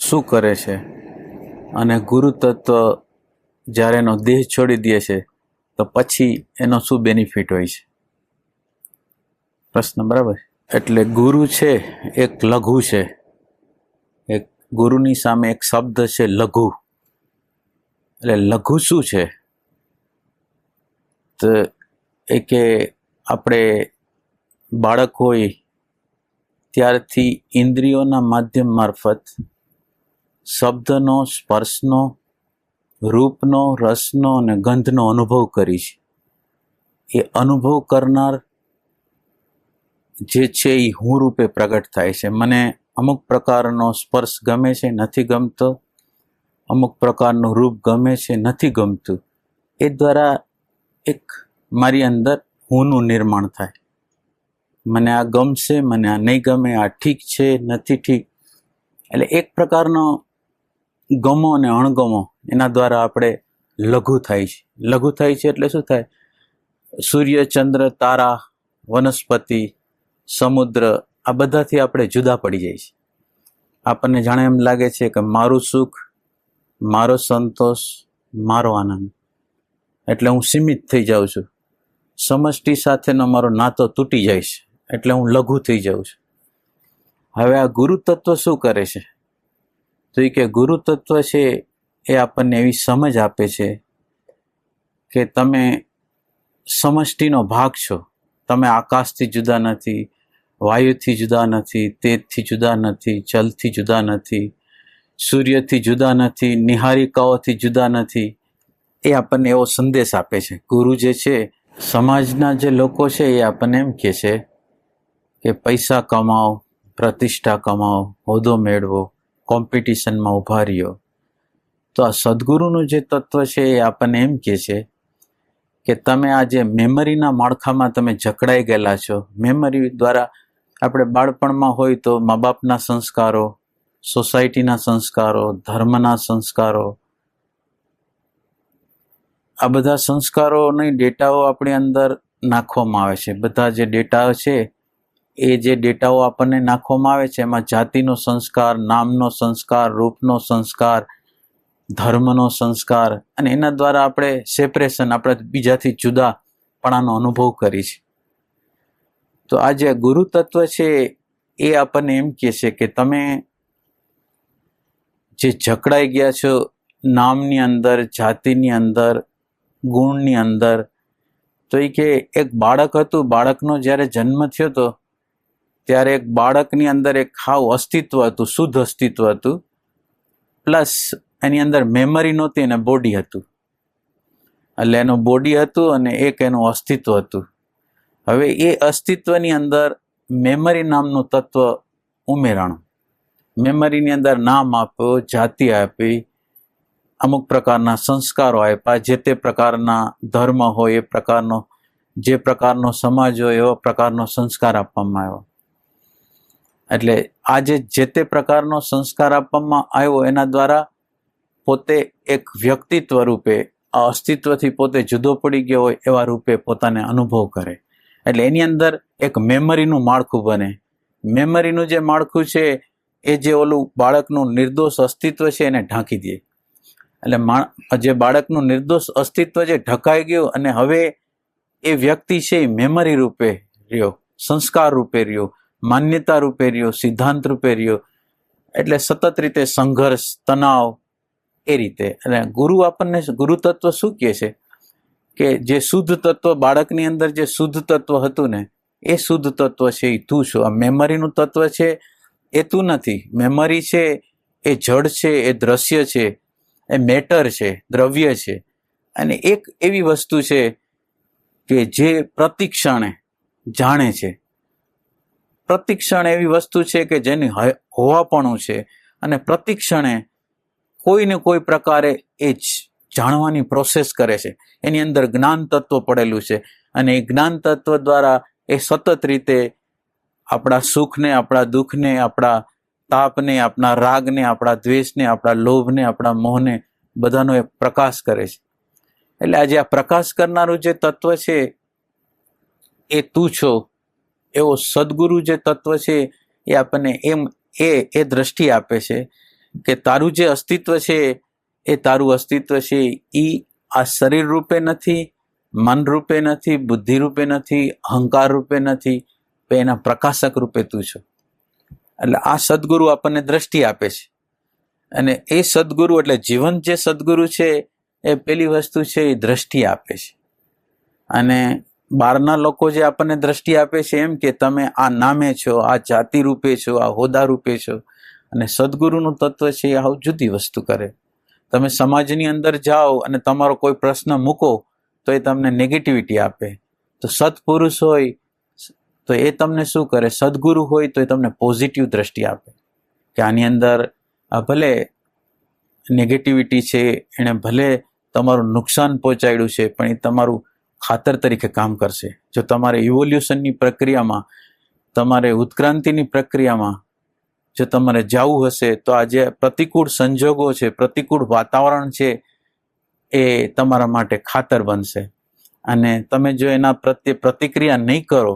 શું કરે છે અને ગુરુ તત્વ જ્યારે એનો દેહ છોડી દે છે તો પછી એનો શું બેનિફિટ હોય છે? પ્રશ્ન બરાબર. એટલે ગુરુ છે એક લઘુ છે, એક ગુરુની સામે એક શબ્દ છે લઘુ. એટલે લઘુ શું છે? તો એ કે આપણે બાળક હોય ત્યારથી ઇન્દ્રિયોના માધ્યમ મારફત શબ્દનો, સ્પર્શનો, રૂપનો, રસનો અને ગંધનો અનુભવ કરી છે. એ અનુભવ કરનાર જે છે એ હું રૂપે પ્રગટ થાય છે. મને અમુક પ્રકારનો સ્પર્શ ગમે છે, નથી ગમતો, અમુક પ્રકારનું રૂપ ગમે છે, નથી ગમતું. એ દ્વારા એક મારી અંદર હુંનું નિર્માણ થાય. મને આ ગમશે, મને આ નહીં ગમે, આ ઠીક છે, નથી ઠીક. એટલે એક પ્રકારનો ગમો અને અણગમો એના દ્વારા આપણે લઘુ થાય છે. લઘુ થાય છે એટલે શું થાય? સૂર્ય, ચંદ્ર, તારા, વનસ્પતિ, સમુદ્ર, આ બધાથી આપણે જુદા પડી જાય છે. આપણને જાણે એમ લાગે છે કે મારું સુખ, મારો સંતોષ, મારો આનંદ, એટલે હું સીમિત થઈ જાઉં છું. સમષ્ટિ સાથેનો મારો નાતો તૂટી જાય છે, એટલે હું લઘુ થઈ જાઉં છું. હવે આ ગુરુ તત્વ શું કરે છે? તો એ કે ગુરુ તત્વ છે એ આપણને એવી સમજ આપે છે કે તમે સમષ્ટિનો ભાગ છો. તમે આકાશથી જુદા નથી, વાયુથી જુદા નથી, તેજથી જુદા નથી, જલથી જુદા નથી, સૂર્યથી જુદા નથી, નિહારિકાઓથી જુદા નથી. એ આપણને એવો સંદેશ આપે છે. ગુરુ જે છે, સમાજના જે લોકો છે એ આપણને એમ કહે છે કે પૈસા કમાઓ, પ્રતિષ્ઠા કમાઓ, હોદ્દો મેળવો, કોમ્પિટિશનમાં ઊભા રહ્યો. તો આ સદગુરુનું જે તત્વ છે એ આપણને એમ કહે છે કે તમે આ જે મેમરીના માળખામાં તમે જકડાઈ ગયેલા છો. મેમરી દ્વારા આપણે બાળપણમાં હોય તો મા બાપના સંસ્કારો, સોસાયટીના સંસ્કારો, ધર્મના સંસ્કારો, આ બધા સંસ્કારોની ડેટાઓ આપણી અંદર નાખવામાં આવે છે. બધા જે ડેટા છે એ જે ડેટાઓ આપણને નાખવામાં આવે છે એમાં જાતિનો સંસ્કાર, નામનો સંસ્કાર, રૂપનો સંસ્કાર, ધર્મનો સંસ્કાર, અને એના દ્વારા આપણે સેપરેશન, આપણે બીજાથી જુદાપણાનો અનુભવ કરી છે. તો આ જે ગુરુ તત્વ છે એ આપણને એમ કહે છે કે તમે જે જકડાઈ ગયા છો નામની અંદર, જાતિની અંદર, ગુણની અંદર. તો એ કે એક બાળક હતું, બાળકનો જ્યારે જન્મ થયો હતો ત્યારે એક બાળકની અંદર એક હાવ અસ્તિત્વ હતું, શુદ્ધ અસ્તિત્વ હતું, પ્લસ એની અંદર મેમરી નહોતી અને બોડી હતું. એટલે એનું બોડી હતું અને એક એનું અસ્તિત્વ હતું. હવે એ અસ્તિત્વની અંદર મેમરી નામનું તત્વ ઉમેરાણું. મેમરીની અંદર નામ આપ્યો, જાતિ આપી, અમુક પ્રકારના સંસ્કારો આપ્યા, જે તે પ્રકારના ધર્મ હોય એ પ્રકારનો, જે પ્રકારનો સમાજ હોય એવો પ્રકારનો સંસ્કાર આપવામાં આવ્યો. એટલે આ જે તે પ્રકારનો સંસ્કાર આપવામાં આવ્યો એના દ્વારા પોતે એક વ્યક્તિત્વ રૂપે આ અસ્તિત્વથી પોતે જુદો પડી ગયો હોય એવા રૂપે પોતાને અનુભવ કરે. એટલે એની અંદર એક મેમરીનું માળખું બને. મેમરીનું જે માળખું છે એ જે ઓલું બાળકનું નિર્દોષ અસ્તિત્વ છે એને ઢાંકી દે. એટલે જે બાળકનું નિર્દોષ અસ્તિત્વ જે ઢકાઈ ગયું અને હવે એ વ્યક્તિ છે એ મેમરી રૂપે રહ્યો, સંસ્કાર રૂપે રહ્યો, માન્યતા રૂપે રહ્યો, સિદ્ધાંત રૂપે રહ્યો. એટલે સતત રીતે સંઘર્ષ, તણાવ, એ રીતે. અને ગુરુ આપણને ગુરુ તત્વ શું કહે છે કે જે શુદ્ધ તત્વ બાળકની અંદર જે શુદ્ધ તત્વ હતું ને એ શુદ્ધ તત્વ છે એ તું છો. આ મેમરીનું તત્વ છે એ તું નથી. મેમરી છે એ જડ છે, એ દ્રશ્ય છે, એ મેટર છે, દ્રવ્ય છે. અને એક એવી વસ્તુ છે કે જે પ્રતિક્ષણે જાણે છે. પ્રતિક્ષણ એવી વસ્તુ છે કે જેની હોવાપણું છે અને પ્રતિક્ષણે કોઈ ને કોઈ પ્રકારે એ જાણવાની પ્રોસેસ કરે છે. એની અંદર જ્ઞાન તત્વ પડેલું છે અને એ જ્ઞાન તત્વ દ્વારા એ સતત રીતે આપણા સુખને, આપણા દુઃખને, આપણા તાપને, આપણા રાગને, આપણા દ્વેષને, આપણા લોભને, આપણા મોહને બધાનો એ પ્રકાશ કરે છે. એટલે આજે આ પ્રકાશ કરનારું જે તત્વ છે એ તું છો, એવો સદગુરુ જે તત્વ છે એ આપણને એ દ્રષ્ટિ આપે છે કે તારું જે અસ્તિત્વ છે એ તારું અસ્તિત્વ છે એ આ શરીર રૂપે નથી, મન રૂપે નથી, બુદ્ધિ રૂપે નથી, અહંકાર રૂપે નથી, પણ એના પ્રકાશક રૂપે તું છો. એટલે આ સદગુરુ આપણને દ્રષ્ટિ આપે છે. અને એ સદગુરુ એટલે જીવંત જે સદગુરુ છે એ પેલી વસ્તુ છે એ દ્રષ્ટિ આપે છે. અને બહારના લોકો જે આપણને દ્રષ્ટિ આપે છે એમ કે તમે આ નામે છો, આ જાતિ રૂપે છો, આ હોદ્દા રૂપે છો. અને સદગુરુનું તત્વ છે એ આવું જુદી વસ્તુ કરે. તમે સમાજની અંદર જાઓ અને તમારો કોઈ પ્રશ્ન મૂકો તો એ તમને નેગેટિવિટી આપે. તો સત્પુરુષ હોય તો એ તમને શું કરે? સદગુરુ હોય તો એ તમને પોઝિટિવ દ્રષ્ટિ આપે કે આની અંદર આ ભલે નેગેટિવિટી છે, એણે ભલે તમારું નુકસાન પહોંચાડ્યું છે, પણ એ તમારું ખાતર તરીકે કામ કરશે. જો તમારે ઇવોલ્યુશનની પ્રક્રિયામાં, તમારે ઉત્ક્રાંતિની પ્રક્રિયામાં જો તમારે જવું હશે તો આ જે પ્રતિકૂળ સંજોગો છે, પ્રતિકૂળ વાતાવરણ છે, એ તમારા માટે ખાતર બનશે. અને તમે જો એના પ્રત્યે પ્રતિક્રિયા નહીં કરો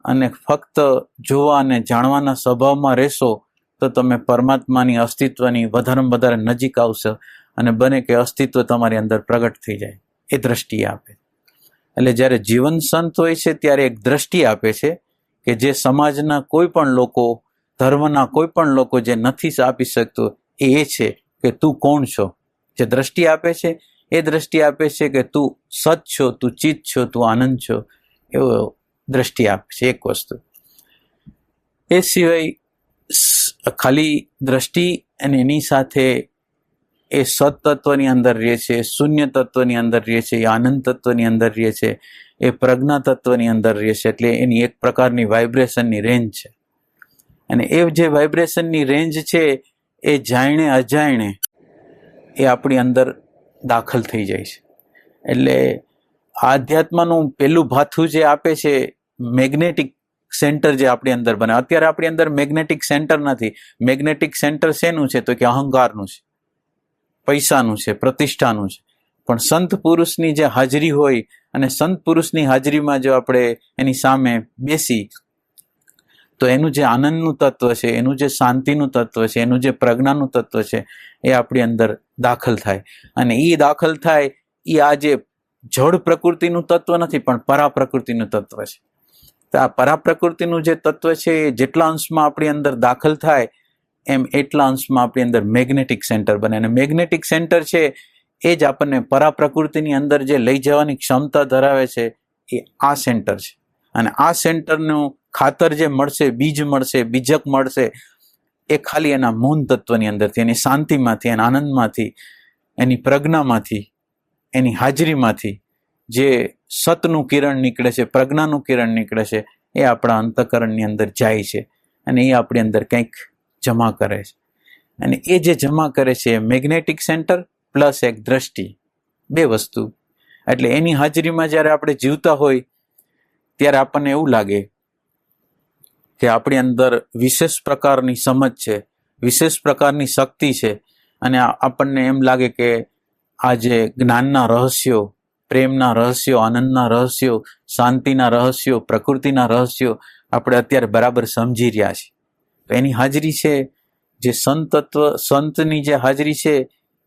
અને ફક્ત જોવા અને જાણવાના સ્વભાવમાં રહેશો તો તમે પરમાત્માની અસ્તિત્વની વધારેમાં વધારે નજીક આવશો અને બને કે અસ્તિત્વ તમારી અંદર પ્રગટ થઈ જાય. એ દ્રષ્ટિ આપે. એટલે જ્યારે જીવન સંત હોય છે ત્યારે એક દ્રષ્ટિ આપે છે કે જે સમાજના કોઈ પણ લોકો, ધર્મના કોઈ પણ લોકો જે નથી આપી શકતો એ છે કે તું કોણ છો. જે દ્રષ્ટિ આપે છે એ દ્રષ્ટિ આપે છે કે તું સત છો, તું ચિત છો, તું આનંદ છો. એવો દ્રષ્ટિ આપે છે એક વસ્તુ. એ સિવાય ખાલી દ્રષ્ટિ અને એની સાથે એ સત તત્વની અંદર રહે છે, શૂન્ય તત્વની અંદર રહે છે, એ આનંદ તત્વની અંદર રહે છે, એ પ્રજ્ઞા તત્વની અંદર રહે છે. એટલે એની એક પ્રકારની વાઇબ્રેશનની રેન્જ છે. અને એ જે વાઇબ્રેશનની રેન્જ છે એ જાણે અજાણે એ આપણી અંદર દાખલ થઈ જાય છે. એટલે આધ્યાત્મનું પેલું ભાથું જે આપે છે, મેગ્નેટિક સેન્ટર જે આપણી અંદર બને. અત્યારે આપણી અંદર મેગ્નેટિક સેન્ટર નથી. મેગ્નેટિક સેન્ટર શેનું છે? તો કે અહંકારનું છે, પૈસાનું છે, પ્રતિષ્ઠાનું છે. પણ સંત પુરુષની જે હાજરી હોય અને સંત પુરુષની હાજરીમાં જો આપણે એની સામે બેસી તો એનું જે આનંદનું તત્વ છે, એનું જે શાંતિનું તત્વ છે, એનું જે પ્રજ્ઞાનું તત્વ છે એ આપણી અંદર દાખલ થાય. અને એ દાખલ થાય એ આ જે જળ પ્રકૃતિનું તત્વ નથી પણ પરા પ્રકૃતિનું તત્વ છે. તો આ પરા પ્રકૃતિનું જે તત્વ છે એ જેટલા અંશમાં આપણી અંદર દાખલ થાય એમ એટલા અંશમાં આપણી અંદર મેગ્નેટિક સેન્ટર બને. અને મેગ્નેટિક સેન્ટર છે એ જ આપણને પરા પ્રકૃતિની અંદર જે લઈ જવાની ક્ષમતા ધરાવે છે એ આ સેન્ટર છે. અને આ સેન્ટરનું ખાતર જે મળશે, બીજ મળશે, બીજક મળશે, એ ખાલી એના મૂન તત્વની અંદરથી, એની શાંતિમાંથી, એના આનંદમાંથી, એની પ્રજ્ઞામાંથી, એની હાજરીમાંથી જે સતનું કિરણ નીકળે છે, પ્રજ્ઞાનું કિરણ નીકળે છે, એ આપણા અંતઃકરણની અંદર જાય છે અને એ આપણી અંદર કંઈક જમા કરે છે. અને એ જે જમા કરે છે મેગ્નેટિક સેન્ટર પ્લસ એક દ્રષ્ટિ, બે વસ્તુ. એટલે એની હાજરીમાં જ્યારે આપણે જીવતા હોય ત્યારે આપણને એવું લાગે કે આપણી અંદર વિશેષ પ્રકારની સમજ છે, વિશેષ પ્રકારની શક્તિ છે. અને આપણને એમ લાગે કે આ જે જ્ઞાનના રહસ્યો, પ્રેમના રહસ્યો, આનંદના રહસ્યો, શાંતિના રહસ્યો, પ્રકૃતિના રહસ્યો આપણે અત્યારે બરાબર સમજી રહ્યા છીએ. તો એની હાજરી છે, જે સંત તત્વ, સંતની જે હાજરી છે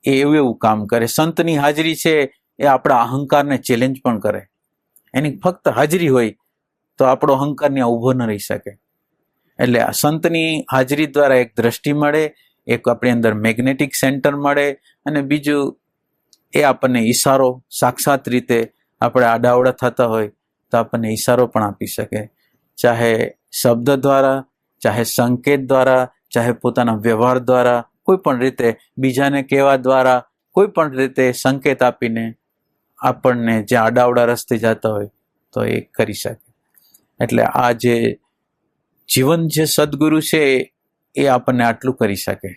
એ એવું એવું કામ કરે. સંતની હાજરી છે એ આપણા અહંકારને ચેલેન્જ પણ કરે. એની ફક્ત હાજરી હોય તો આપણો અહંકાર ત્યાં ઊભો ન રહી શકે. એટલે આ સંતની હાજરી દ્વારા એક દ્રષ્ટિ મળે, એક આપણી અંદર મેગ્નેટિક સેન્ટર મળે, અને બીજું એ આપણને ઈશારો, સાક્ષાત રીતે આપણે આડાવડા થતા હોય તો આપણને ઈશારો પણ આપી શકે. ચાહે શબ્દ દ્વારા, ચાહે સંકેત દ્વારા, ચાહે પોતાના વ્યવહાર દ્વારા, કોઈ પણ રીતે બીજાને કહેવા દ્વારા, કોઈ પણ રીતે સંકેત આપીને આપણને જે આડાવડા રસ્તે જતા હોય તો એ કરી શકે. એટલે આ જે જીવન જે સદગુરુ છે એ આપણને આટલું કરી શકે.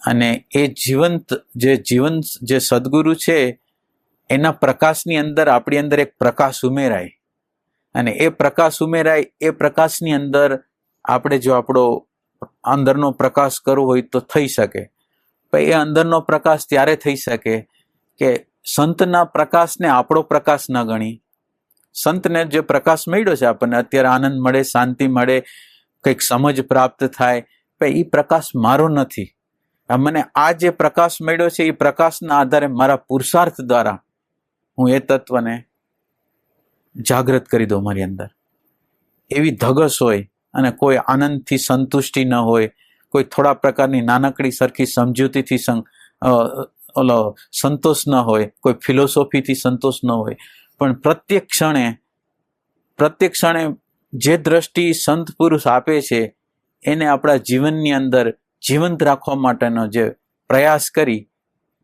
અને એ જીવંત જે સદગુરુ છે એના પ્રકાશની અંદર આપણી અંદર એક પ્રકાશ ઉમેરાય. અને એ પ્રકાશ ઉમેરાય, એ પ્રકાશની અંદર આપણે જો આપણો અંદરનો પ્રકાશ કરવો હોય તો થઈ શકે. પણ એ અંદરનો પ્રકાશ ત્યારે થઈ શકે કે સંતના પ્રકાશને આપણો પ્રકાશ ન ગણી. સંતને જે પ્રકાશ મળ્યો છે આપણને, અત્યારે આનંદ મળે, શાંતિ મળે, કંઈક સમજ પ્રાપ્ત થાય, ભાઈ એ પ્રકાશ મારો નથી, મને આ જે પ્રકાશ મળ્યો છે એ પ્રકાશના આધારે મારા પુરુષાર્થ દ્વારા હું એ તત્વને જાગૃત કરી દઉં મારી અંદર. એવી ધગસ હોય અને કોઈ આનંદથી સંતુષ્ટિ ન હોય, કોઈ થોડા પ્રકારની નાનકડી સરખી સમજૂતીથી સંતોષ ન હોય, કોઈ ફિલોસોફીથી સંતોષ ન હોય, પણ પ્રત્યેક ક્ષણે જે દ્રષ્ટિ સંત પુરુષ આપે છે એને આપણા જીવનની અંદર જીવંત રાખવા માટેનો જે પ્રયાસ કરી,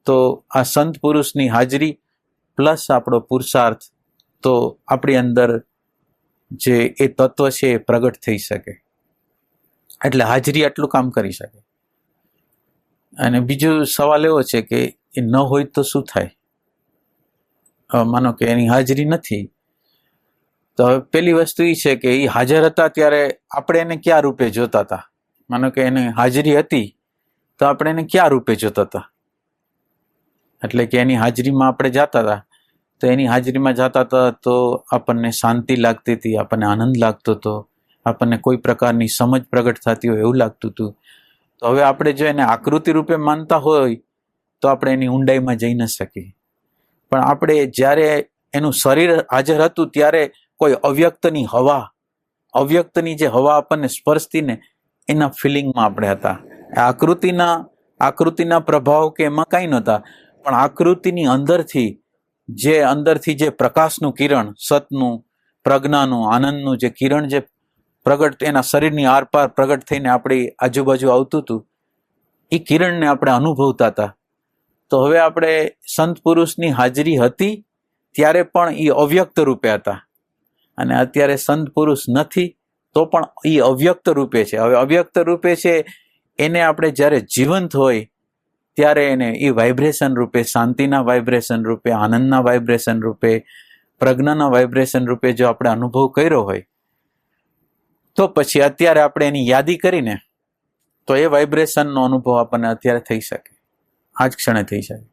તો આ સંત પુરુષની હાજરી પ્લસ આપણો પુરુષાર્થ, તો આપણી અંદર જે એ તત્વ છે એ પ્રગટ થઈ શકે. એટલે હાજરી આટલું કામ કરી શકે. અને બીજો સવાલ એવો છે કે એ ન હોય તો શું થાય? માનો કે એની હાજરી નથી, તો હવે પેલી વસ્તુ એ છે કે એ હાજર હતા ત્યારે આપણે એને કયા રૂપે જોતા હતા? માનો કે એની હાજરી હતી તો આપણે એને કયા રૂપે જોતા હતા? એટલે કે એની હાજરીમાં આપણે જતા હતા, તો એની હાજરીમાં જતા હતા તો આપણને શાંતિ લાગતી હતી, આપણને આનંદ લાગતો હતો, આપણને કોઈ પ્રકારની સમજ પ્રગટ થતી હોય એવું લાગતું હતું. તો હવે આપણે જો એને આકૃતિ રૂપે માનતા હોય તો આપણે એની ઊંડાઈમાં જઈ ન શકીએ. પણ આપણે જ્યારે એનું શરીર હાજર હતું ત્યારે કોઈ અવ્યક્તની અવ્યક્તની જે હવા આપણને સ્પર્શતી ને એના ફિલિંગમાં આપણે હતા. આકૃતિના પ્રભાવ કે એમાં કાંઈ નહોતા, પણ આકૃતિની અંદરથી જે પ્રકાશનું કિરણ, સતનું, પ્રજ્ઞાનું, આનંદનું જે કિરણ જે પ્રગટ એના શરીરની આરપાર પ્રગટ થઈને આપણી આજુબાજુ આવતું હતું, એ કિરણને આપણે અનુભવતા હતા. તો હવે આપણે સંત પુરુષની હાજરી હતી ત્યારે પણ એ અવ્યક્ત રૂપે હતા, અને અત્યારે સંત પુરુષ નથી તો પણ એ અવ્યક્ત રૂપે છે. હવે અવ્યક્ત રૂપે છે એને આપણે જ્યારે જીવંત હોય ત્યારે એને એ વાઇબ્રેશન રૂપે, શાંતિના વાઇબ્રેશન રૂપે, આનંદના વાઇબ્રેશન રૂપે, પ્રજ્ઞાના વાઇબ્રેશન રૂપે જો આપણે અનુભવ કર્યો હોય, તો પછી અત્યારે આપણે એની યાદી કરીને તો એ વાઇબ્રેશનનો અનુભવ આપણને અત્યારે થઈ શકે, આ જ ક્ષણે થઈ શકે.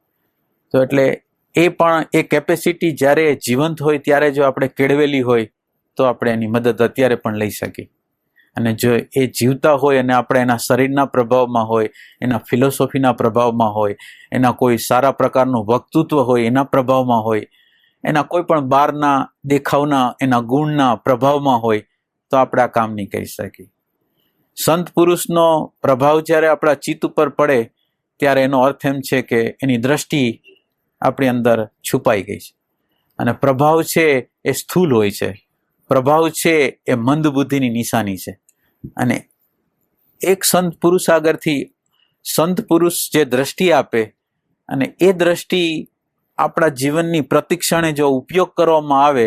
તો એટલે એ પણ એ કેપેસિટી જ્યારે જીવંત હોય ત્યારે જો આપણે કેળવેલી હોય તો આપણે એની મદદ અત્યારે પણ લઈ શકીએ. અને જો એ જીવતા હોય અને આપણે એના શરીરના પ્રભાવમાં હોય, એના ફિલોસોફીના પ્રભાવમાં હોય, એના કોઈ સારા પ્રકારનું વક્તૃત્વ હોય એના પ્રભાવમાં હોય, એના કોઈ પણ બહારના દેખાવના એના ગુણના પ્રભાવમાં હોય, તો આપણે આ કામ નહીં કરી શકીએ. સંત પુરુષનો પ્રભાવ જ્યારે આપણા ચિત્ત ઉપર પડે ત્યારે એનો અર્થ એમ છે કે એની દ્રષ્ટિ આપણી અંદર છુપાઈ ગઈ છે. અને પ્રભાવ છે એ સ્થૂલ હોય છે, પ્રભાવ છે એ મંદ બુદ્ધિની નિશાની છે. અને એક સંત પુરુષ આગળથી સંત પુરુષ જે દ્રષ્ટિ આપે અને એ દ્રષ્ટિ આપણા જીવનની પ્રતિક્ષણે જો ઉપયોગ કરવામાં આવે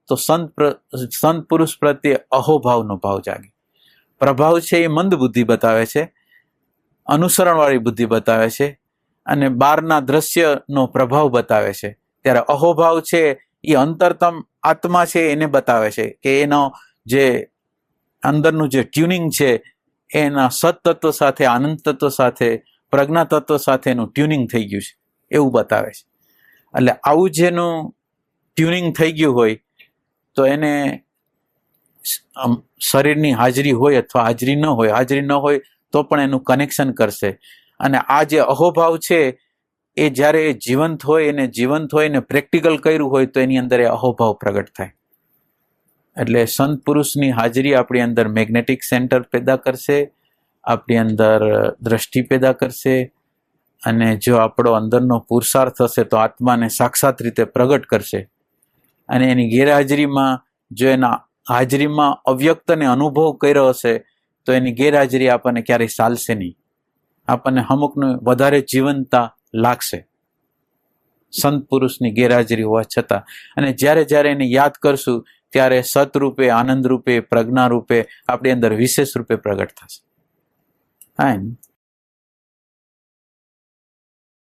તો સંત પુરુષ પ્રત્યે અહોભાવનો ભાવ જાગે. પ્રભાવ છે એ મંદ બુદ્ધિ બતાવે છે, અનુસરણવાળી બુદ્ધિ બતાવે છે, અને બહારના દ્રશ્યનો પ્રભાવ બતાવે છે. ત્યારે અહોભાવ છે એ અંતરતમ આત્મા છે એને બતાવે છે કે એનો જે અંદરનું જે ટ્યુનિંગ છે એના સત તત્વ સાથે, આનંદ તત્વ સાથે, પ્રજ્ઞા તત્વ સાથે એનું ટ્યુનિંગ થઈ ગયું છે એવું બતાવે છે. એટલે આવું જેનું ટ્યુનિંગ થઈ ગયું હોય તો એને શરીરની હાજરી હોય અથવા હાજરી ન હોય તો પણ એનું કનેક્શન કરશે. અને આ જે અહોભાવ છે એ જ્યારે જીવંત હોય ને પ્રેક્ટિકલ કર્યું હોય તો એની અંદર એ અહોભાવ પ્રગટ થાય. એટલે સંત પુરુષની હાજરી આપણી અંદર મેગ્નેટિક સેન્ટર પેદા કરશે, આપણી અંદર દ્રષ્ટિ પેદા કરશે, અને જો આપણો અંદરનો પુરુષાર્થ હશે તો આત્માને સાક્ષાત રીતે પ્રગટ કરશે. અને એની ગેરહાજરીમાં જો એના હાજરીમાં અવ્યક્તને અનુભવ કર્યો હશે તો એની ગેરહાજરી આપણને ક્યારેય ચાલશે નહીં, આપણને અમુકનું વધારે જીવંતતા લાગશે સંત પુરુષની ગેરહાજરી હોવા છતાં. અને જ્યારે એને યાદ કરશું ત્યારે સતરૂપે, આનંદ રૂપે, પ્રજ્ઞા રૂપે આપણી અંદર વિશેષ રૂપે પ્રગટ થશે. હા.